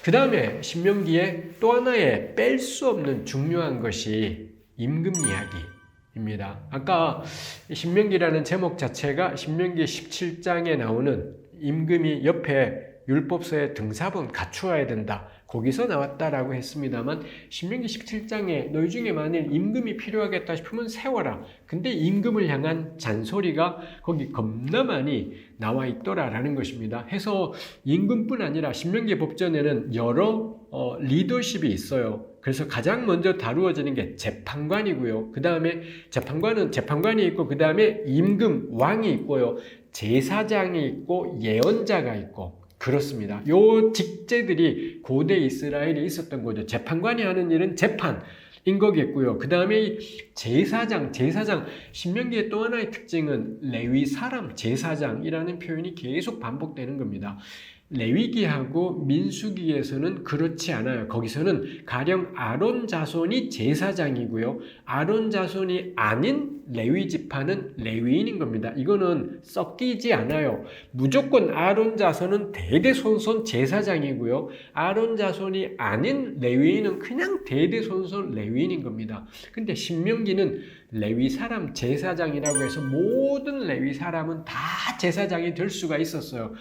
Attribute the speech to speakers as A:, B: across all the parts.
A: 그 다음에 신명기에 또 하나의 뺄 수 없는 중요한 것이 임금 이야기입니다. 아까 신명기라는 제목 자체가 신명기 17장에 나오는 임금이 옆에 율법서에 등사본 갖추어야 된다. 거기서 나왔다라고 했습니다만 신명기 17장에 너희 중에 만일 임금이 필요하겠다 싶으면 세워라. 근데 임금을 향한 잔소리가 거기 겁나 많이 나와 있더라라는 것입니다. 해서 임금뿐 아니라 신명기 법전에는 여러 리더십이 있어요. 그래서 가장 먼저 다루어지는 게 재판관이고요. 그 다음에 재판관이 있고 그 다음에 임금 왕이 있고요. 제사장이 있고 예언자가 있고 그렇습니다. 요 직제들이 고대 이스라엘에 있었던 거죠. 재판관이 하는 일은 재판인 거겠고요. 그 다음에 제사장, 신명기의 또 하나의 특징은 레위 사람, 제사장이라는 표현이 계속 반복되는 겁니다. 레위기하고 민수기에서는 그렇지 않아요. 거기서는 가령 아론 자손이 제사장이고요. 아론 자손이 아닌 레위 지파는 레위인인 겁니다. 이거는 섞이지 않아요. 무조건 아론 자손은 대대손손 제사장이고요. 아론 자손이 아닌 레위인은 그냥 대대손손 레위인인 겁니다. 근데 신명기는 레위 사람 제사장이라고 해서 모든 레위 사람은 다 제사장이 될 수가 있었어요.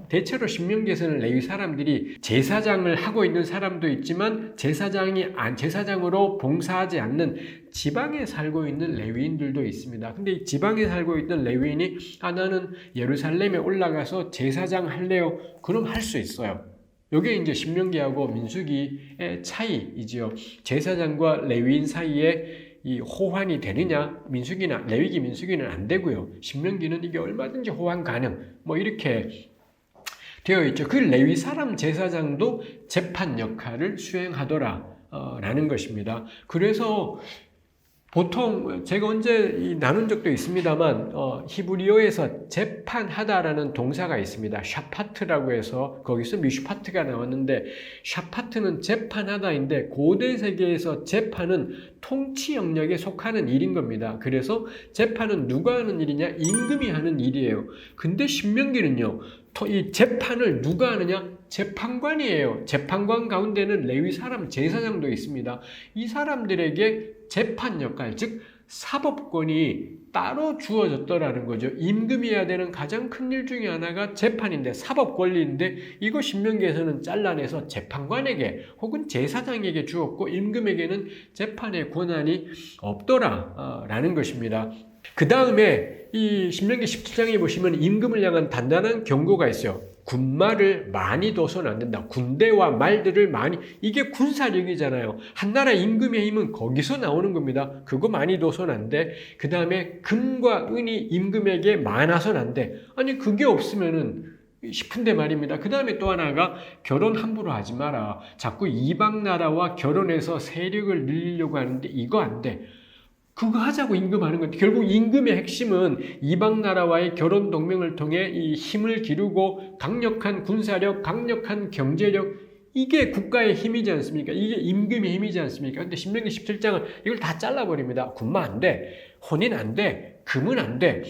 A: 대체로 신명기에서는 레위 사람들이 제사장을 하고 있는 사람도 있지만 제사장으로 봉사하지 않는 지방에 살고 있는 레위인들도 있습니다. 근데 이 지방에 살고 있던 레위인이 나는 예루살렘에 올라가서 제사장 할래요. 그럼 할 수 있어요. 이게 이제 신명기하고 민수기의 차이이지요. 제사장과 레위인 사이에 이 호환이 되느냐? 레위기 민수기는 안 되고요. 신명기는 이게 얼마든지 호환 가능. 이렇게 되어 있죠. 그 레위 사람 제사장도 재판 역할을 수행하더라 라는 것입니다. 그래서 보통 제가 언제 나눈 적도 있습니다만 히브리어에서 재판하다라는 동사가 있습니다. 샤파트라고 해서 거기서 미슈파트가 나왔는데 샤파트는 재판하다인데 고대 세계에서 재판은 통치 영역에 속하는 일인 겁니다. 그래서 재판은 누가 하는 일이냐? 임금이 하는 일이에요. 근데 신명기는요. 이 재판을 누가 하느냐? 재판관이에요. 재판관 가운데는 레위 사람 제사장도 있습니다. 이 사람들에게 재판 역할, 즉 사법권이 따로 주어졌더라는 거죠. 임금이 해야 되는 가장 큰 일 중에 하나가 재판인데 사법 권리인데 이거 신명기에서는 잘라내서 재판관에게 혹은 제사장에게 주었고 임금에게는 재판의 권한이 없더라라는 것입니다. 그 다음에 이 신명기 17장에 보시면 임금을 향한 단단한 경고가 있어요. 군말을 많이 둬서는 안 된다. 군대와 말들을 많이, 이게 군사력이잖아요. 한나라 임금의 힘은 거기서 나오는 겁니다. 그거 많이 둬서는 안 돼. 그 다음에 금과 은이 임금에게 많아서는 안 돼. 아니 그게 없으면은 싶은데 말입니다. 그 다음에 또 하나가 결혼 함부로 하지 마라. 자꾸 이방 나라와 결혼해서 세력을 늘리려고 하는데 이거 안 돼. 그거 하자고 임금하는 건데 결국 임금의 핵심은 이방 나라와의 결혼 동맹을 통해 이 힘을 기르고 강력한 군사력, 강력한 경제력 이게 국가의 힘이지 않습니까? 이게 임금의 힘이지 않습니까? 근데 신명기 17장은 이걸 다 잘라버립니다. 군마 안 돼, 혼인 안 돼, 금은 안 돼.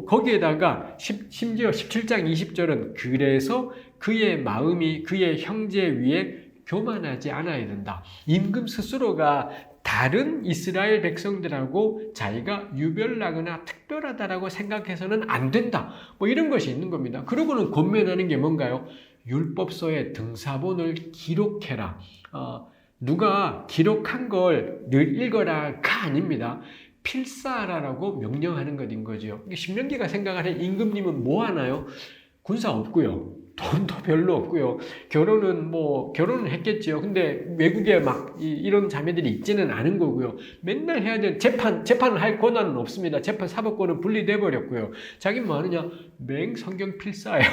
A: 거기에다가 심지어 17장 20절은 그래서 그의 마음이 그의 형제 위에 교만하지 않아야 된다. 임금 스스로가 다른 이스라엘 백성들하고 자기가 유별나거나 특별하다라고 생각해서는 안 된다. 이런 것이 있는 겁니다. 그러고는 권면하는 게 뭔가요? 율법서의 등사본을 기록해라. 누가 기록한 걸 늘 읽어라가 아닙니다. 필사하라라고 명령하는 것인 거죠. 신명기가 생각하는 임금님은 뭐 하나요? 군사 없고요. 돈도 별로 없고요. 결혼은 했겠지요. 근데 외국에 이런 자매들이 있지는 않은 거고요. 맨날 해야 되는 재판을 할 권한은 없습니다. 재판 사법권은 분리돼 버렸고요. 자기는 뭐 하느냐? 성경 필사예요.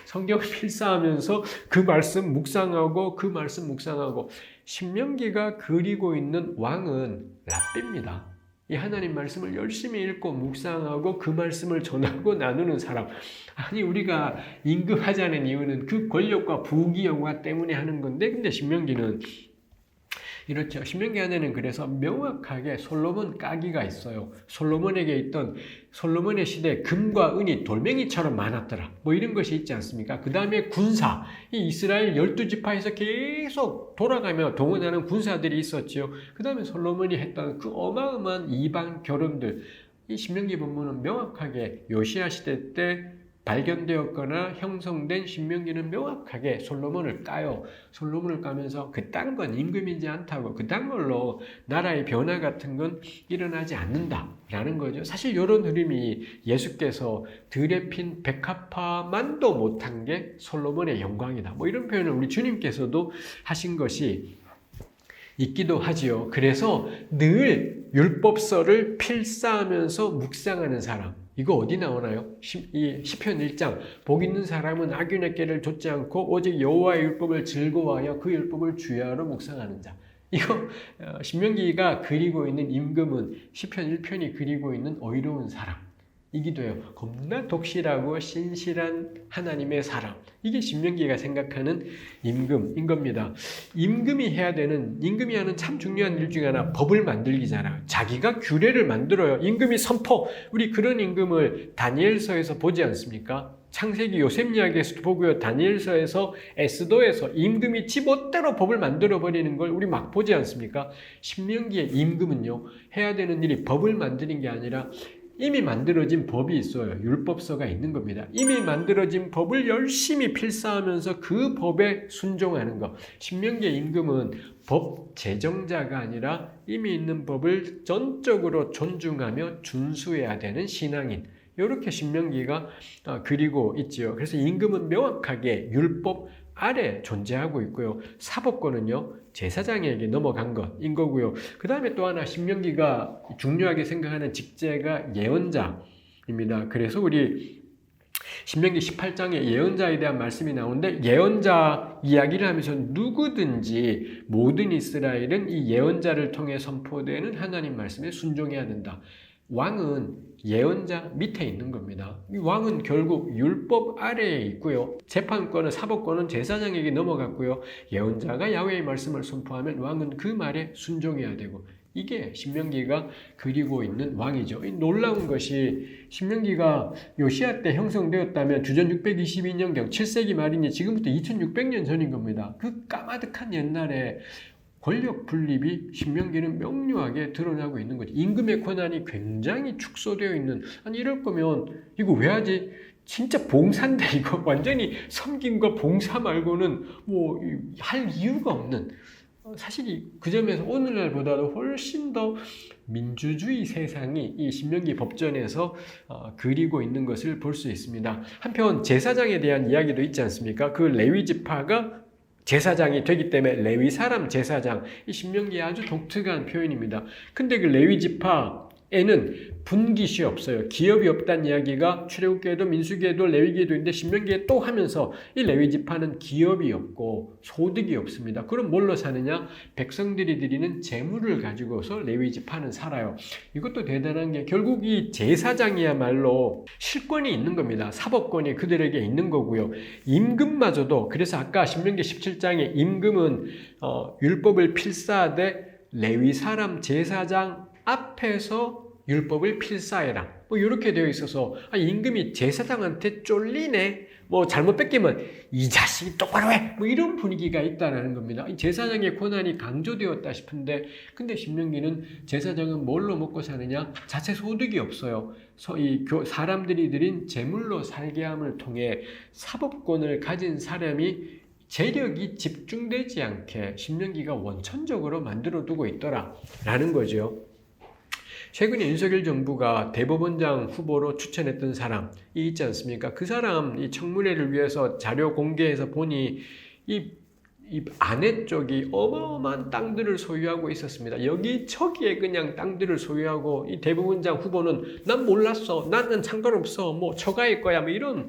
A: 성경 필사하면서 그 말씀 묵상하고 신명기가 그리고 있는 왕은 랍비입니다. 이 하나님 말씀을 열심히 읽고 묵상하고 그 말씀을 전하고 나누는 사람. 아니 우리가 임금하자는 이유는 그 권력과 부귀영화 때문에 하는 건데 근데 신명기는 이렇죠. 신명기 안에는 그래서 명확하게 솔로몬 까기가 있어요. 솔로몬에게 있던 솔로몬의 시대에 금과 은이 돌멩이처럼 많았더라. 뭐 이런 것이 있지 않습니까? 그 다음에 군사, 이 이스라엘 12지파에서 계속 돌아가며 동원하는 군사들이 있었지요. 그 다음에 솔로몬이 했던 그 어마어마한 이방 결혼들, 이 신명기 본문은 명확하게 요시야 시대 때 발견되었거나 형성된 신명기는 명확하게 솔로몬을 까요. 솔로몬을 까면서 그딴 건 임금이지 않다고, 그딴 걸로 나라의 변화 같은 건 일어나지 않는다라는 거죠. 사실 이런 흐름이 예수께서 들에 핀 백합화만도 못한 게 솔로몬의 영광이다. 뭐 이런 표현을 우리 주님께서도 하신 것이 있기도 하지요. 그래서 늘 율법서를 필사하면서 묵상하는 사람, 이거 어디 나오나요? 시편 1장 복 있는 사람은 악인의 꾀를 좇지 않고 오직 여호와의 율법을 즐거워하여 그 율법을 주야로 묵상하는 자. 이거 신명기가 그리고 있는 임금은 시편 1편이 그리고 있는 어이로운 사람이기도 해요. 겁나 독실하고 신실한 하나님의 사람. 이게 신명기가 생각하는 임금인 겁니다. 임금이 하는 참 중요한 일 중에 하나 법을 만들기잖아요. 자기가 규례를 만들어요. 임금이 선포. 우리 그런 임금을 다니엘서에서 보지 않습니까? 창세기 요셉 이야기에서도 보고요. 다니엘서에서 에스더에서 임금이 지멋대로 법을 만들어버리는 걸 우리 막 보지 않습니까? 신명기의 임금은요. 해야 되는 일이 법을 만드는 게 아니라 이미 만들어진 법이 있어요. 율법서가 있는 겁니다. 이미 만들어진 법을 열심히 필사하면서 그 법에 순종하는 것. 신명기의 임금은 법 제정자가 아니라 이미 있는 법을 전적으로 존중하며 준수해야 되는 신앙인. 이렇게 신명기가 그리고 있지요. 그래서 임금은 명확하게 율법 아래 존재하고 있고요. 사법권은요, 제사장에게 넘어간 것인 거고요. 그 다음에 또 하나 신명기가 중요하게 생각하는 직제가 예언자입니다. 그래서 우리 신명기 18장에 예언자에 대한 말씀이 나오는데, 예언자 이야기를 하면서 누구든지 모든 이스라엘은 이 예언자를 통해 선포되는 하나님 말씀에 순종해야 된다. 왕은 예언자 밑에 있는 겁니다. 이 왕은 결국 율법 아래에 있고요. 재판권은 사법권은 제사장에게 넘어갔고요. 예언자가 야훼의 말씀을 선포하면 왕은 그 말에 순종해야 되고, 이게 신명기가 그리고 있는 왕이죠. 이 놀라운 것이 신명기가 요시야 때 형성되었다면 주전 622년경 7세기 말이니 지금부터 2600년 전인 겁니다. 그 까마득한 옛날에 권력 분립이 신명기는 명료하게 드러나고 있는 거죠. 임금의 권한이 굉장히 축소되어 있는, 아니 이럴 거면 이거 왜 하지? 진짜 봉사인데 이거 완전히 섬김과 봉사 말고는 뭐 할 이유가 없는, 사실 그 점에서 오늘날보다도 훨씬 더 민주주의 세상이 이 신명기 법전에서 그리고 있는 것을 볼 수 있습니다. 한편 제사장에 대한 이야기도 있지 않습니까? 그 레위 지파가 제사장이 되기 때문에 레위 사람 제사장, 이 신명기의 아주 독특한 표현입니다. 근데 그 레위 지파에는 분깃이 없어요. 기업이 없다는 이야기가 출애굽기에도 민수기에도 레위기에도 있는데 신명기에 또 하면서 이 레위 지파는 기업이 없고 소득이 없습니다. 그럼 뭘로 사느냐? 백성들이 드리는 재물을 가지고서 레위 지파는 살아요. 이것도 대단한 게 결국 이 제사장이야말로 실권이 있는 겁니다. 사법권이 그들에게 있는 거고요. 임금마저도, 그래서 아까 신명기 17장에 임금은 율법을 필사하되 레위 사람 제사장 앞에서 율법을 필사해라. 뭐 이렇게 되어 있어서 임금이 제사장한테 쫄리네. 뭐 잘못 뺏기면 이 자식이 똑바로 해. 뭐 이런 분위기가 있다는 겁니다. 제사장의 권한이 강조되었다 싶은데, 근데 신명기는 제사장은 뭘로 먹고 사느냐? 자체 소득이 없어요. 사람들이 드린 제물로 살게 함을 통해 사법권을 가진 사람이 재력이 집중되지 않게 신명기가 원천적으로 만들어두고 있더라라는 거죠. 최근에 윤석열 정부가 대법원장 후보로 추천했던 사람이 있지 않습니까? 그 사람 이 청문회를 위해서 자료 공개해서 보니 이 아내 쪽이 어마어마한 땅들을 소유하고 있었습니다. 여기저기에 그냥 땅들을 소유하고, 이 대법원장 후보는 난 몰랐어, 나는 상관없어, 뭐 처가일 거야, 뭐 이런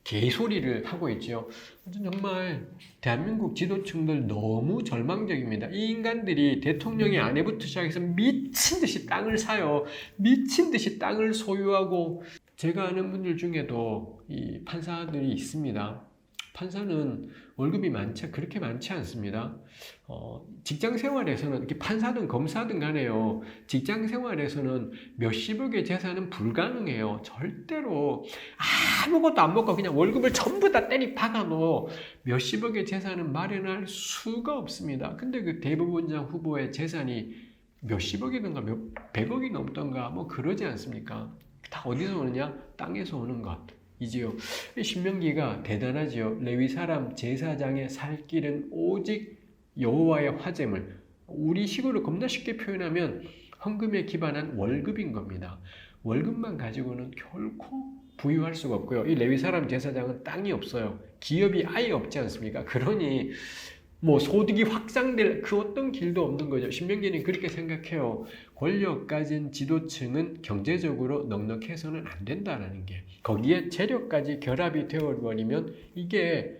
A: 개소리를 하고 있죠. 정말 대한민국 지도층들 너무 절망적입니다. 이 인간들이 대통령의 아내부터 시작해서 미친 듯이 땅을 사요. 미친 듯이 땅을 소유하고, 제가 아는 분들 중에도 이 판사들이 있습니다. 판사는 월급이 그렇게 많지 않습니다. 직장 생활에서는, 이렇게 판사든 검사든 간에요. 직장 생활에서는 몇십억의 재산은 불가능해요. 절대로 아무것도 안 먹고 그냥 월급을 전부 다 때리 박아도 몇십억의 재산은 마련할 수가 없습니다. 근데 그 대법원장 후보의 재산이 몇십억이든가 백억이 넘던가 뭐 그러지 않습니까? 다 어디서 오느냐? 땅에서 오는 것. 이지요. 신명기가 대단하지요. 레위 사람 제사장의 살 길은 오직 여호와의 화제물. 우리 식으로 겁나 쉽게 표현하면 헌금에 기반한 월급인 겁니다. 월급만 가지고는 결코 부유할 수가 없고요. 이 레위 사람 제사장은 땅이 없어요. 기업이 아예 없지 않습니까? 그러니 뭐 소득이 확장될 그 어떤 길도 없는 거죠. 신명기는 그렇게 생각해요. 권력 가진 지도층은 경제적으로 넉넉해서는 안 된다라는 게, 거기에 재력까지 결합이 되어버리면 이게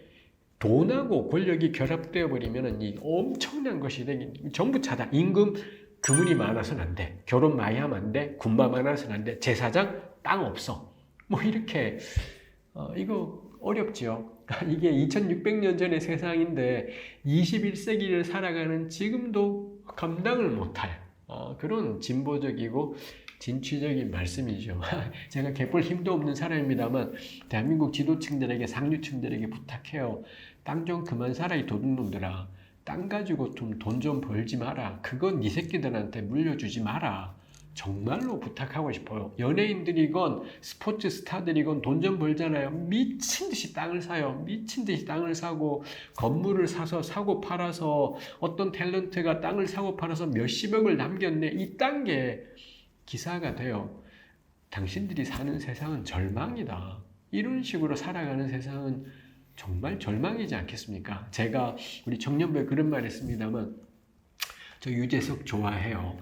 A: 돈하고 권력이 결합되어 버리면 이 엄청난 것이 되긴, 전부 차다. 임금 그물이 많아서는 안 돼. 결혼 많이 하면 안 돼. 군마 많아서는 안 돼. 제사장 땅 없어. 뭐 이렇게 이거 어렵지요. 이게 2600년 전의 세상인데 21세기를 살아가는 지금도 감당을 못할 그런 진보적이고 진취적인 말씀이죠. 제가 개뿔 힘도 없는 사람입니다만 대한민국 지도층들에게, 상류층들에게 부탁해요. 땅 좀 그만 사라, 이 도둑놈들아. 땅 가지고 좀 돈 좀 벌지 마라. 그건 네 새끼들한테 물려주지 마라. 정말로 부탁하고 싶어요. 연예인들이건 스포츠 스타들이건 돈 좀 벌잖아요. 미친 듯이 땅을 사요. 미친 듯이 땅을 사고 건물을 사서 사고 팔아서, 어떤 탤런트가 땅을 사고 팔아서 몇십억을 남겼네. 이 단계 기사가 돼요. 당신들이 사는 세상은 절망이다. 이런 식으로 살아가는 세상은 정말 절망이지 않겠습니까? 제가 우리 청년부에 그런 말 했습니다만, 저 유재석 좋아해요.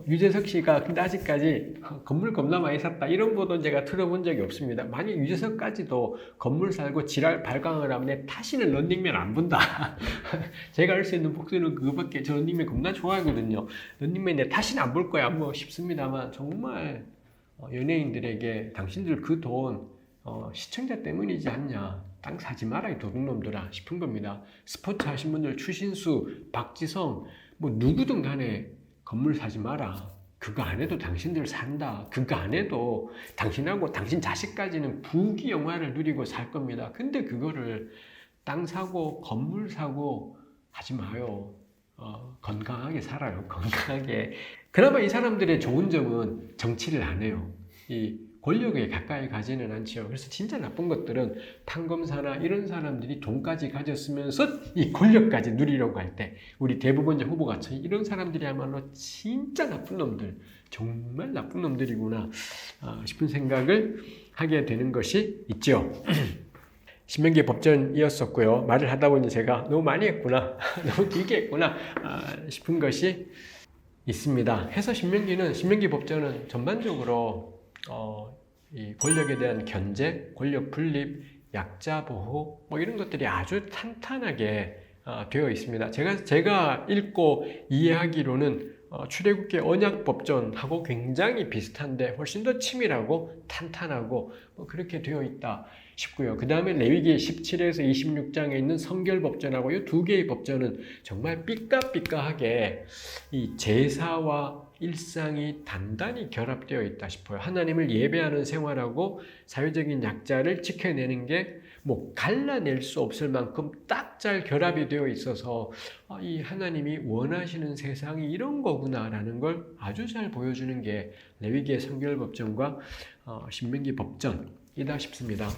A: 유재석 씨가 근데 아직까지 건물 겁나 많이 샀다 이런 보도 제가 들어본 적이 없습니다. 만약 유재석까지도 건물 살고 지랄 발광을 하면 내 다시는 런닝맨 안 본다. 제가 할 수 있는 복수는 그거밖에. 저 런닝맨 겁나 좋아하거든요. 런닝맨 내 다시는 안 볼 거야 뭐 싶습니다만, 정말 연예인들에게 당신들 그 돈 시청자 때문이지 않냐, 땅 사지 마라 이 도둑놈들아 싶은 겁니다. 스포츠 하신 분들, 추신수, 박지성 뭐 누구든 간에 건물 사지 마라. 그거 안 해도 당신들 산다. 그거 안 해도 당신하고 당신 자식까지는 부귀 영화를 누리고 살 겁니다. 근데 그거를 땅 사고 건물 사고 하지 마요. 건강하게 살아요. 건강하게. 그나마 이 사람들의 좋은 점은 정치를 안 해요. 이 권력에 가까이 가지는 않죠. 그래서 진짜 나쁜 것들은 판검사나 이런 사람들이 돈까지 가졌으면서 이 권력까지 누리려고 할 때, 우리 대법원장 후보같이 이런 사람들이야말로 진짜 나쁜 놈들, 정말 나쁜 놈들이구나 싶은 생각을 하게 되는 것이 있죠. 신명기 법전이었었고요. 말을 하다 보니 제가 너무 많이 했구나, 너무 길게 했구나 싶은 것이 있습니다. 해서 신명기 법전은 전반적으로 이 권력에 대한 견제, 권력 분립, 약자 보호 뭐 이런 것들이 아주 탄탄하게 되어 있습니다. 제가 읽고 이해하기로는 출애굽기 언약법전하고 굉장히 비슷한데 훨씬 더 치밀하고 탄탄하고 뭐 그렇게 되어 있다 싶고요. 그 다음에 레위기 17에서 26장에 있는 성결법전하고 이 두 개의 법전은 정말 삐까삐까하게 이 제사와 일상이 단단히 결합되어 있다 싶어요. 하나님을 예배하는 생활하고 사회적인 약자를 지켜내는 게 뭐 갈라낼 수 없을 만큼 딱 잘 결합이 되어 있어서 이 하나님이 원하시는 세상이 이런 거구나라는 걸 아주 잘 보여주는 게 레위기의 성결법전과 신명기 법전이다 싶습니다.